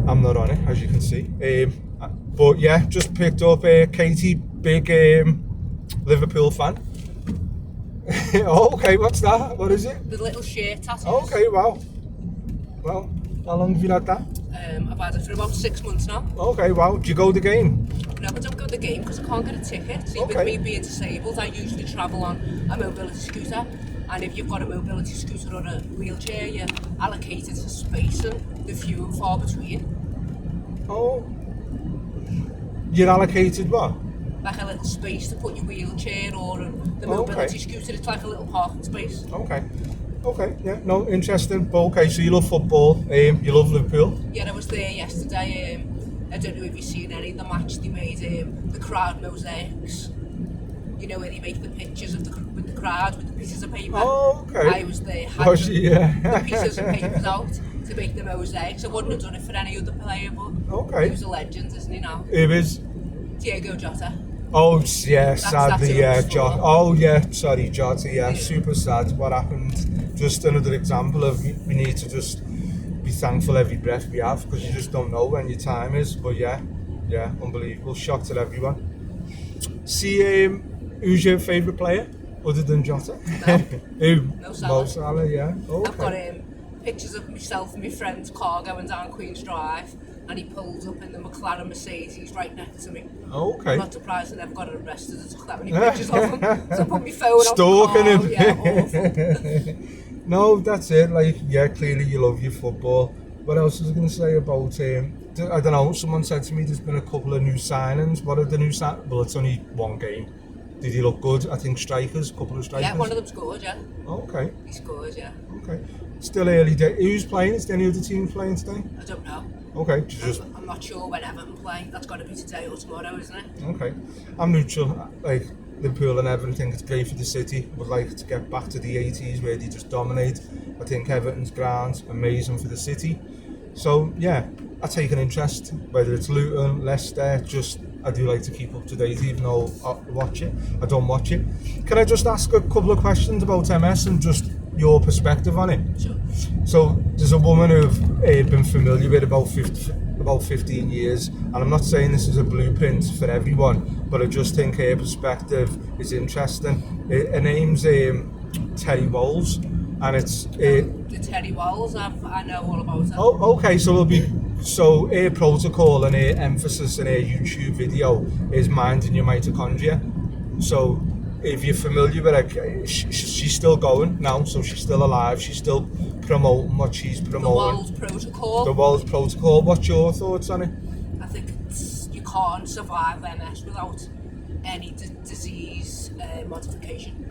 I'm not on it, as you can see. But yeah, just picked up Katie, big Liverpool fan. Oh, okay, what's that? What is it? The little shirt tattoos. Oh, okay, wow. Well, how long have you had that? I've had it for about 6 months now. Okay, wow. Do you go to the game? No, I don't go to the game because I can't get a ticket. See, Okay. with me being disabled, I usually travel on a mobility scooter. And if you've got a mobility scooter or a wheelchair, you're allocated to space and the few and far between. Oh. You're allocated what? Like a little space to put your wheelchair or the mobility scooter. It's like a little parking space. Okay, yeah, no, interesting. But okay, so you love football, you love Liverpool? Yeah, I was there yesterday. I don't know if you've seen any of the match they made, the crowd mosaics. You know where they make the pictures of with the crowd with the pieces of paper. Oh, okay. I was there, Was you? the pieces of paper out to make the mosaics. I wouldn't have done it for any other player, but Okay. he was a legend, isn't he now? It is. Diego Jota. Oh, yeah, sadly, yeah, Jota. Oh, yeah, sorry, Jota, yeah, super sad what happened. Just another example of we need to just be thankful every breath we have, because you just don't know when your time is. But yeah, unbelievable. Shock to everyone. See, who's your favourite player other than Jota? No. Who? Mo Salah. Mo Salah, yeah. Okay. I've got pictures of myself and my friend's car going down Queen's Drive, and he pulls up in the McLaren Mercedes right next to me. Okay. I'm not surprised I never got arrested. I took that many pictures of him. So I put my phone Stalking on him. Yeah, awful. No, that's it. Like, yeah, clearly you love your football. What else was I going to say about I don't know, someone said to me there's been a couple of new signings. What are the new signings? Well, it's only one game. Did he look good? I think strikers, couple of strikers. Yeah, one of them scored, yeah. Okay. He scored, yeah. Okay. Still early day. Who's playing? Is there any other team playing today? I don't know. Okay. Just I'm not sure when Everton play. That's got to be today or tomorrow, isn't it? okay. I'm neutral. Like Liverpool and Everton, I think it's great for the city. Would like to get back to the 80s where they just dominate. I think Everton's ground's amazing for the city. So yeah, I take an interest, whether it's Luton, Leicester, just I do like to keep up to date even though I don't watch it. Can I just ask a couple of questions about MS and just your perspective on it? Sure. So there's a woman who've been familiar with about 15 years, and I'm not saying this is a blueprint for everyone, but I just think her perspective is interesting. Her name's Terry Wahls, and it's The Terry Wahls, I know all about it. Oh, okay. So her protocol and her emphasis in her YouTube video is minding your mitochondria. So if you're familiar with her, she's still going now, so she's still alive. She's still promoting what she's promoting. The Wahls protocol. The Wahls protocol. What's your thoughts on it? I think you can't survive MS without any disease modification.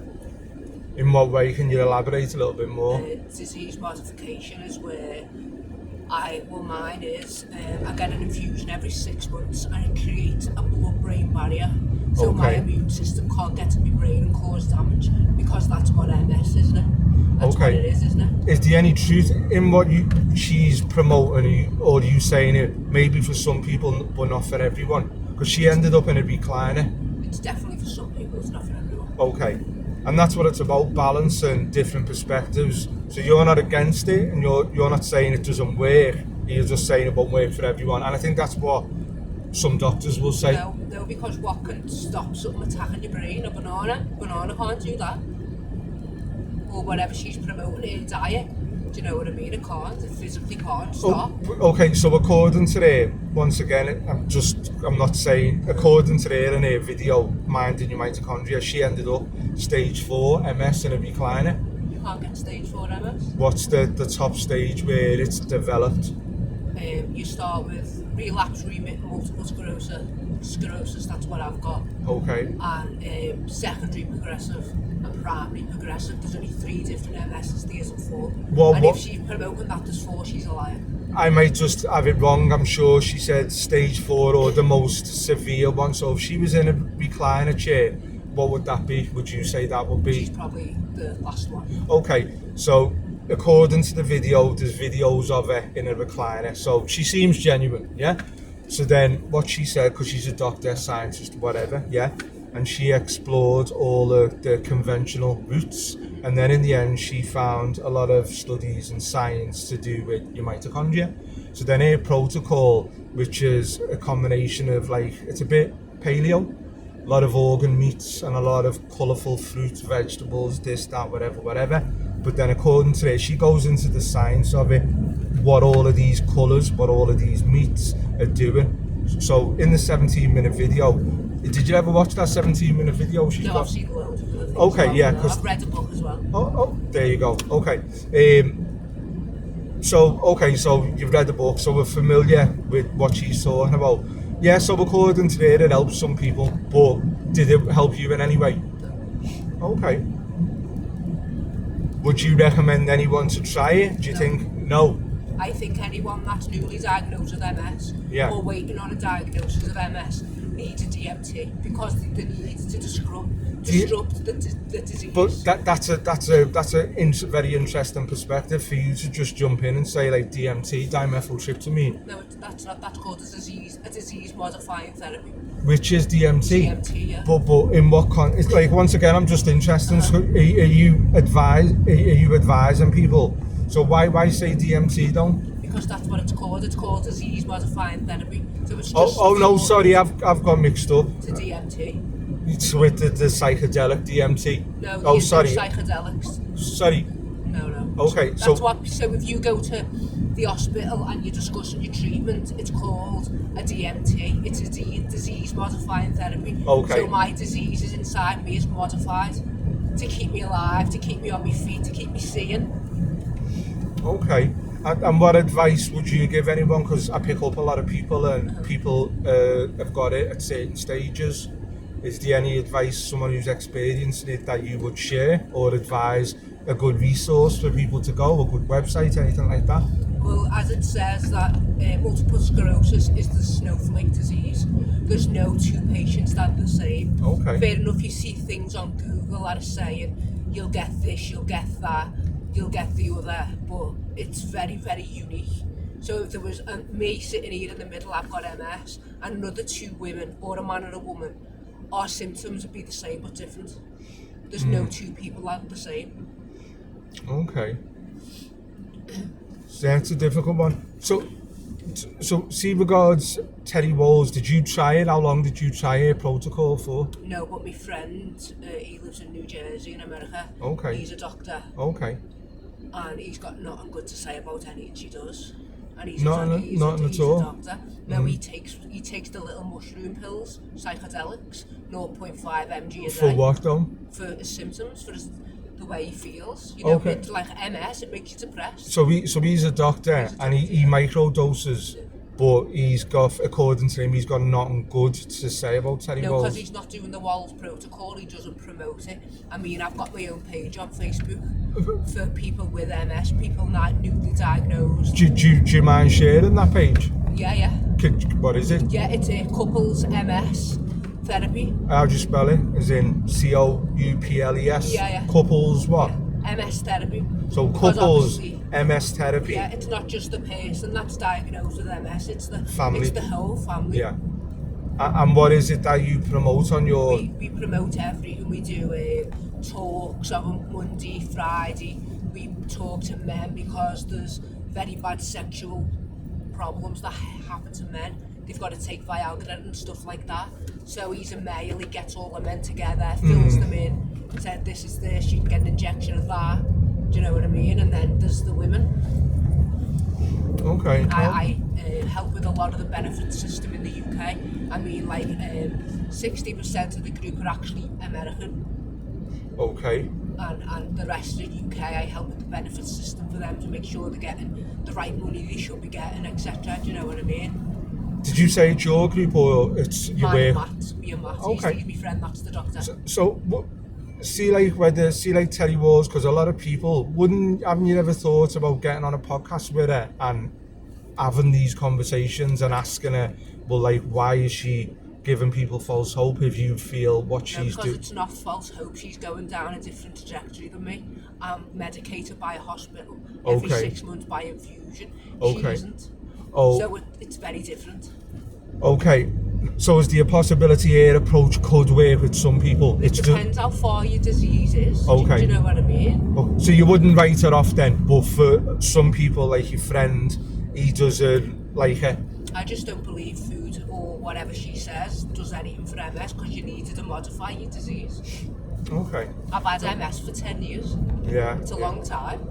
In what way? Can you elaborate a little bit more? Disease modification is where mine is, I get an infusion every 6 months and it creates a blood-brain barrier. So my immune system can't get to my brain and cause damage, because that's what MS, isn't it? That's what it is, isn't it? Is there any truth in what she's promoting, or are you saying it maybe for some people but not for everyone? Because she ended up in a recliner. It's definitely for some people, it's not for everyone. Okay. And that's what it's about, balance and different perspectives. So you're not against it, and you're not saying it doesn't work. You're just saying it won't work for everyone. And I think that's what some doctors will say. No, because what can stop something attacking your brain? A banana? Banana can't do that. Or whatever she's promoting, her diet. Do you know what I mean? It can't. It physically can't stop. Okay, so according to her, once again, I'm not saying, according to her in her video, Minding Your Mitochondria, she ended up stage 4 MS in a recliner. You can't get stage 4 MS. What's the top stage where it's developed? You start with relapse remitting multiple sclerosis, that's what I've got. Okay. And secondary progressive and primary progressive. There's only 3 different MSs, there isn't 4. If she's promoting that there's 4, she's a liar. I might just have it wrong. I'm sure she said stage 4 or the most severe one. So if she was in a recliner chair, what would that be? Would you say that would be? She's probably the last one. Okay, so according to the video, there's videos of her in a recliner. So she seems genuine, yeah? So then what she said, because she's a doctor, scientist, whatever, yeah? And she explored all the conventional routes. And then in the end, she found a lot of studies and science to do with your mitochondria. So then her protocol, which is a combination of like, it's a bit paleo, a lot of organ meats and a lot of colourful fruits, vegetables, this, that, whatever. But then according to her, she goes into the science of it, what all of these colours, what all of these meats are doing. So in the 17-minute video, did you ever watch that 17-minute video? I've seen loads of the things. Okay, yeah. I've read a book as well. Oh, there you go. Okay. So you've read the book, so we're familiar with what she's talking about. Yeah, so according to her, it helps some people, but did it help you in any way? Okay. Would you recommend anyone to try it? Do you think? No. I think anyone that's newly diagnosed with MS or waiting on a diagnosis of MS needs a DMT because they need to disrupt the disease. But that's a very interesting perspective for you to just jump in and say like DMT, dimethyltryptamine. No, that's not. That's called a disease modifying therapy. Which is DMT. DMT, yeah. But in what it's like, once again, I'm just interested. So are you advising people? So why say DMT though? Because that's what it's called. It's called disease modifying therapy. So it's just no, sorry, I've got mixed up. It's a DMT. It's with the psychedelic DMT. No, sorry. Psychedelics. Sorry. No. Okay, so if you go to the hospital and you're discussing your treatment, it's called a DMT. It's a disease modifying therapy. Okay. So my disease is inside me is modified to keep me alive, to keep me on my feet, to keep me seeing. Okay. And what advice would you give anyone? Because I pick up a lot of people and people have got it at certain stages. Is there any advice, someone who's experienced it, that you would share or advise a good resource for people to go, a good website, anything like that? Well, as it says that multiple sclerosis is the snowflake disease. There's no two patients that are the same. Okay. Fair enough, you see things on Google that are saying, you'll get this, you'll get that, you'll get the other, but it's very, very unique. So if there was me sitting here in the middle, I've got MS, and another two women, or a man and a woman, our symptoms would be the same but different. There's no two people that are the same. Okay. So that's a difficult one. So see, regards Terry Wahls, did you try it? How long did you try a protocol for? No, but my friend, he lives in New Jersey in America. Okay. He's a doctor. Okay. And he's got nothing good to say about anything she does. And he's nothing at a all. Doctor. No, he takes the little mushroom pills, psychedelics, 0.5 mg a day. For what though? For his symptoms, for the way he feels. You know, it's like MS, it makes you depressed. So he's a doctor and he microdoses, but he's got, according to him, he's got nothing good to say about Terry Wahls. No, because he's not doing the Wahls protocol, he doesn't promote it. I mean, I've got my own page on Facebook for people with MS, people not newly diagnosed. Do you mind sharing that page? Yeah. What is it? Yeah, it's a couples MS therapy. How do you spell it? As in COUPLES? Yeah. Couples what? Yeah. MS therapy. So couples MS therapy. Yeah, it's not just the person that's diagnosed with MS, it's the family. It's the whole family. Yeah. And what is it that you promote on your... We promote everything. We do talks on Monday, Friday. We talk to men because there's very bad sexual problems that happen to men. They've got to take Viagra and stuff like that. So he's a male, he gets all the men together, fills them in, said this is this, you can get an injection of that. Do you know what I mean? And then there's the women. Okay. I help with a lot of the benefit system in the UK. I mean, like 60% of the group are actually American. Okay. And the rest of the UK, I help with the benefit system for them to make sure they're getting the right money they should be getting, etc. Do you know what I mean? Did you say it's your group or it's your work? Me and Matt. Okay. He's my friend, that's the doctor. So see like Terry Wahls, because a lot of people haven't you ever thought about getting on a podcast with her and having these conversations and asking her, well, like, why is she giving people false hope if you feel what she's doing? Because it's not false hope, she's going down a different trajectory than me. I'm medicated by a hospital every 6 months by infusion. She isn't. So it's very different. Okay. So is there a possibility her approach could work with some people? It depends how far your disease is. Okay. Do you know what I mean? So you wouldn't write her off then, but for some people like your friend, he doesn't like it. I just don't believe food or whatever she says does anything for MS, because you need it to modify your disease. Okay. I've had MS for 10 years. Yeah. It's a long time.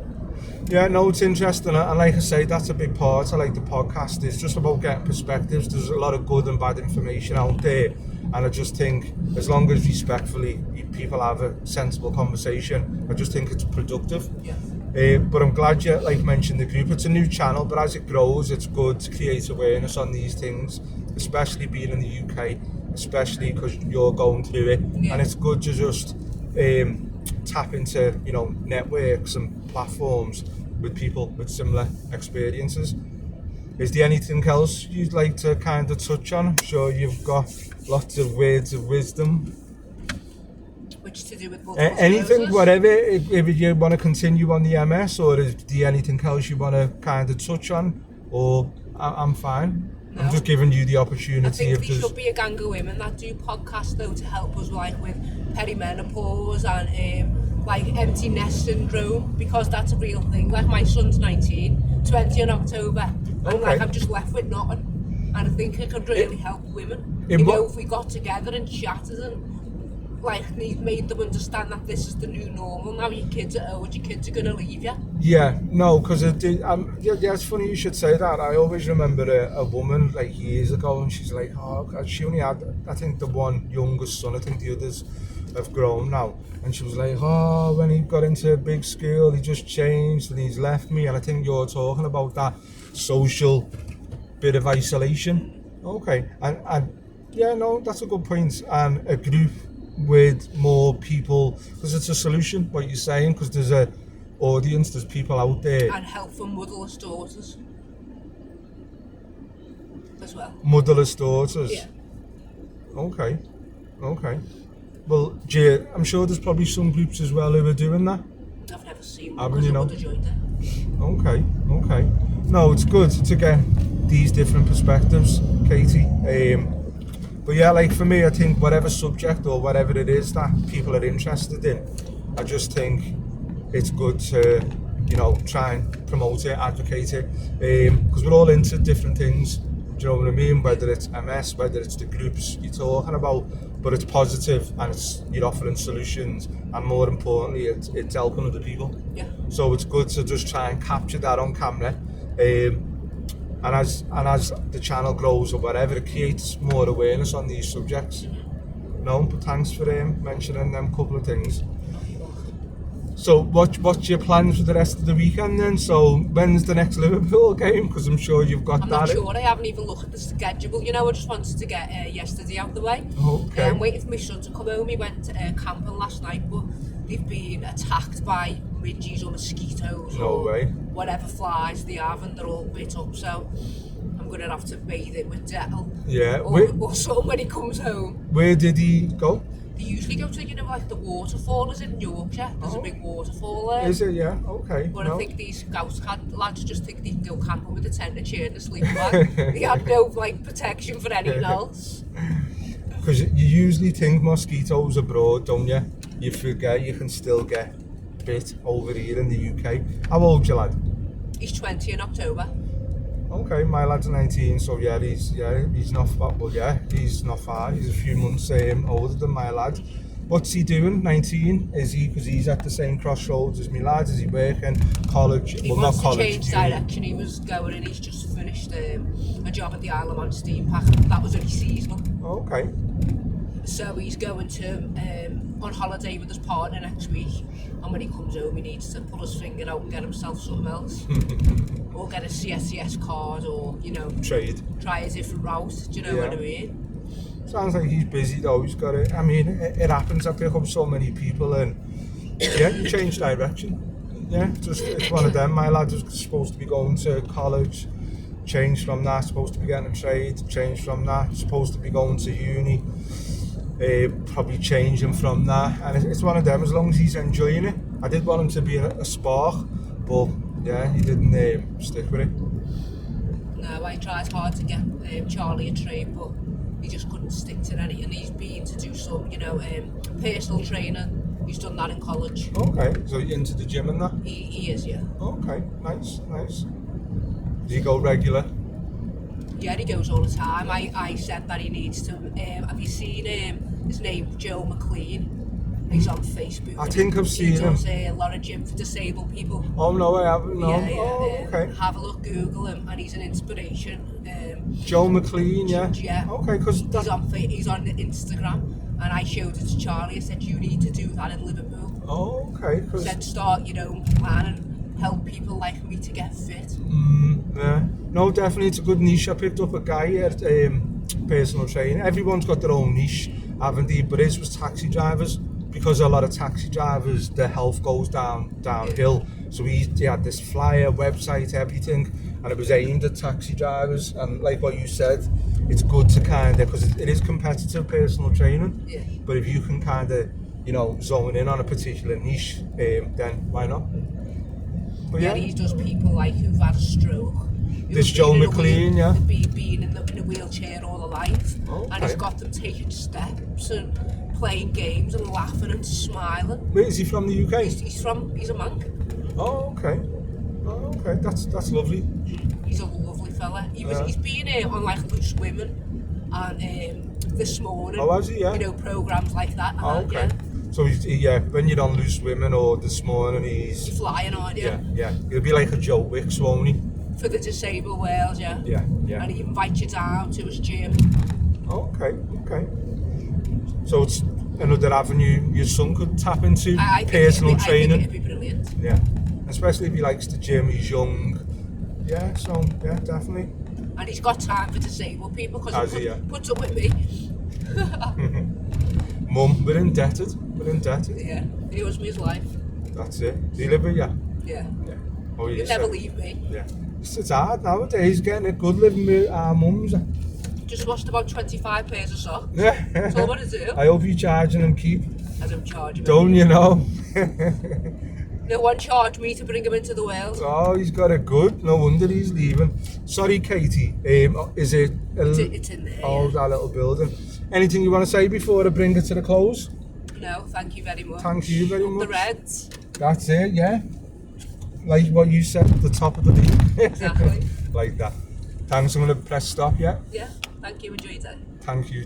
Yeah, no, it's interesting, and like I say, that's a big part of like the podcast. It's just about getting perspectives. There's a lot of good and bad information out there, and I just think as long as respectfully people have a sensible conversation, I just think it's productive. Yeah. But I'm glad you like mentioned the group. It's a new channel, but as it grows, it's good to create awareness on these things, especially being in the UK, especially because you're going through it, Yeah. and it's good to just tap into, you know, networks and platforms with people with similar experiences. Is there anything else you'd like to kind of touch on? I'm sure you've got lots of words of wisdom. Which to do with multiple Anything, sclerosis? whatever, if you want to continue on the MS, or is there anything else you want to kind of touch on, or I'm fine. No. I'm just giving you the opportunity. I think if there there's should be a gang of women that do podcasts though to help us like with perimenopause and like empty nest syndrome, because that's a real thing. Like my son's 19, 20 in October, and Okay. like I'm just left with nothing. And I think it could really help women. in You what- know, if we got together and chatted and like made them understand that this is the new normal. Now your kids are old, your kids are gonna leave you. Yeah, no, because yeah, it's funny you should say that. I always remember a woman like years ago, and she's like, oh, God, she only had, I think, the one youngest son. I think the others have grown now. And she was like, oh, when he got into a big school, he just changed and he's left me. And I think you're talking about that social bit of isolation. Okay, and yeah, no, that's a good point. And a group with more people, because it's a solution, what you're saying, because there's a audience, there's people out there. And help for motherless daughters as well. Motherless daughters. Yeah. Okay. Well, I'm sure there's probably some groups as well who are doing that. I've never seen Haven't one you because I now? would have joined it. Okay. No, it's good to get these different perspectives, Katie. But yeah, like for me, I think whatever subject or whatever it is that people are interested in, I just think it's good to, you know, try and promote it, advocate it, because we're all into different things. Do you know what I mean? Whether it's MS, whether it's the groups you're talking about, but it's positive and you're offering solutions, and more importantly, it's helping other people. Yeah. So it's good to just try and capture that on camera, and as the channel grows or whatever, it creates more awareness on these subjects. No, but thanks for mentioning them couple of things. So what's your plans for the rest of the weekend then? So when's the next Liverpool game? Because I'm sure you've got I'm that. not sure, I haven't even looked at the schedule. You know, I just wanted to get yesterday out the way. Okay. I'm waiting for my son to come home. He went camping last night, but they've been attacked by midges or mosquitoes No or way. whatever flies they have, and they're all bit up, so I'm going to have to bathe it with Dettol. Yeah. Or something when he comes home. Where did he go? They usually go to, you know, like the waterfall is in Yorkshire. There's a big waterfall there. Is it? Yeah. Okay. But No. I think these Scout lads just think they can go camping with a tent, a chair and a sleeping bag. They had no like protection for anything else. Because you usually think mosquitoes abroad, don't you? You forget you can still get bit over here in the UK. How old's your lad? He's 20 in October. Okay, my lad's 19, so he's not far. Well, yeah, he's not far. He's a few months older than my lad. What's he doing? 19? Is he? Because he's at the same crossroads as my lad. Is he working? College? He well, wants not to college. change uni. direction. He was going and he's just finished a job at the Isle of Man steam pack. That was only seasonal. Okay. So he's going to on holiday with his partner next week, and when he comes home he needs to pull his finger out and get himself something else. Or get a CSCS card, or, you know, Trade. try a different route. Do you know what I mean? Sounds like he's busy though. He's got it. I mean, it happens. I pick up so many people, and yeah, you change direction. Yeah, just it's one of them. My lad was supposed to be going to college, changed from that. Supposed to be getting a trade, changed from that. Supposed to be going to uni, probably changing from that. And it's one of them. As long as he's enjoying it. I did want him to be a spark, but yeah, he didn't stick with it. No, I tried hard to get Charlie a trade, but he just couldn't stick to any. And he's been to do some, you know, personal training. He's done that in college. Okay, so you're into the gym and that? He is, yeah. Okay, nice. Do you go regular? Yeah, he goes all the time. I said that he needs to. Have you seen his name? Joe McLean. He's on Facebook. I think I've seen him. He does a lot of gym for disabled people. Oh no, I haven't. No. Yeah, Oh, okay. Have a look, Google him, and he's an inspiration. Joe McLean, yeah. Yeah. Okay, because he's on Instagram, and I showed it to Charlie. I said you need to do that in Liverpool. Oh, okay. Cause Said start your own plan and help people like me to get fit. Yeah. No, definitely, it's a good niche. I picked up a guy here, personal trainer. Everyone's got their own niche, haven't they? But his was taxi drivers, because a lot of taxi drivers, their health goes downhill. So he had this flyer, website, everything, and it was aimed at taxi drivers. And like what you said, it's good to kind of, because it is competitive personal training. Yeah. But if you can kind of, you know, zone in on a particular niche, then why not? But Yeah, he does people like who've had a stroke. This Joe McLean, yeah. Being in a wheelchair all their life. Okay. And he's got them taking steps and playing games and laughing and smiling. Wait, is he from the UK? He's a monk. Oh, okay. Oh, okay. That's lovely. He's a lovely fella. He's been on like Loose Women and this morning. Oh, has he? Yeah. You know, programs like that. Oh, okay. Yeah. So when you're on Loose Women or This Morning, he's Flying, aren't you? yeah. He'll be like a Joe Wicks, won't he? For the disabled Wales, yeah. Yeah. And he invites you down to his gym. Okay. So it's another avenue your son could tap into, personal training. I think it'd be brilliant. Yeah, especially if he likes the gym, he's young. Yeah, so yeah, definitely. And he's got time for disabled people because he puts up with me. Mum, we're indebted. Yeah, he owes me his life. That's it. Do you live with you? Yeah. Oh, He'll never leave me. Yeah. It's hard nowadays getting it good living with our mums. Just lost about 25 pairs of socks. Yeah. That's all I want to do. I hope you're charging them keep. I don't charge him. Don't you know? No one charged me to bring him into the world. Oh, he's got it good. No wonder he's leaving. Sorry, Katie. Is it? It's in there. Oh, that little building. Anything you want to say before I bring it to the close? No, thank you very much. Thank you very much. The Reds. That's it, yeah. Like what you said, the top of the league. Exactly. Like that. Thanks, I'm going to press stop, yeah? Yeah, thank you. Enjoy your day. Thank you.